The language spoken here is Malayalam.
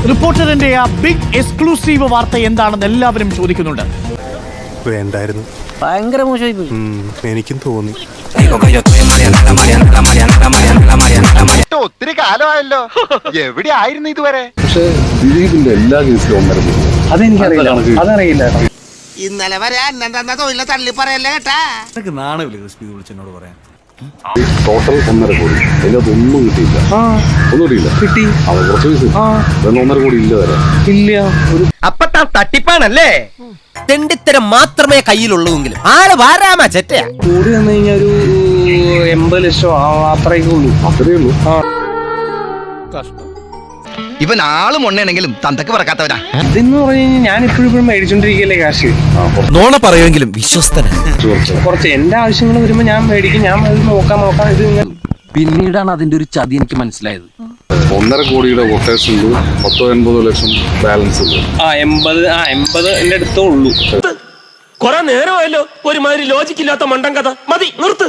റിപ്പോർട്ടറിന്റെ ആ ബിഗ് എക്സ്ക്ലൂസീവ് വാർത്ത എന്താണെന്ന് എല്ലാവരും ചോദിക്കുന്നുണ്ട്. വേണ്ടായിരുന്നു, ഭയങ്കര മോശമായി പോയി. എനിക്കും തോന്നി. ഒത്തിരി കാലമായല്ലോ, എവിടെ ആയിരുന്നു ഇതുവരെ? പക്ഷേ ദിലീപിന്റെ എല്ലാ കേസിലും ഒന്നര അതറിയില്ല. ഇന്നലെ വരെ അന്നം തന്ന തൊഴിലെ തള്ളി പറയല്ലേ കേട്ടാ. ടോട്ടൽ 1.5 കോടി. അതിനകത്ത് ഒന്നും കിട്ടിയില്ല. ഒന്നും കിട്ടിയില്ല. കിട്ടി അത് കുറച്ച് പൈസ 1.5 കോടി ഇല്ല വരെ ഇല്ല. അപ്പൊ താൻ തട്ടിപ്പാണല്ലേ? തെണ്ടിത്തരം മാത്രമേ കയ്യിലുള്ളൂങ്കിലും ആള് വാരാമാ ചെറ്റ. കൂടി വന്നു കഴിഞ്ഞാൽ ഒരു 80 ലക്ഷം അത്രയൊക്കെ ഉള്ളൂ. അത്രയേ ഉള്ളൂ. ഇവൻ ആള് മൊണ്ണയാണെങ്കിലും തന്തക്ക് പറക്കാത്തവനാ. ഇതെന്ന് പറഞ്ഞു കഴിഞ്ഞാൽ ഞാൻ ഇപ്പോഴും മേടിച്ചോണ്ടിരിക്കല്ലേ കാശ്. നോണ പറയുമെങ്കിലും വിശ്വസ്തനാ. കുറച്ച് എന്റെ ആവശ്യങ്ങൾ വരുമ്പോ ഞാൻ മേടിക്കും. ഞാൻ അത് നോക്കാം ഇത്. പിന്നീടാണ് അതിന്റെ ഒരു ചതി എനിക്ക് മനസ്സിലായത്. 1.5 കോടിയുടെ കൊട്ടേഷൻ 80 ലക്ഷം ബാലൻസ് ഉണ്ട്. 80 എന്റെ അടുത്തേ ഉള്ളൂ. കൊറേ നേരമായല്ലോ ഒരുമാതിരി ലോജിക്കില്ലാത്ത മണ്ടൻ കഥ. മതി, നിർത്ത്.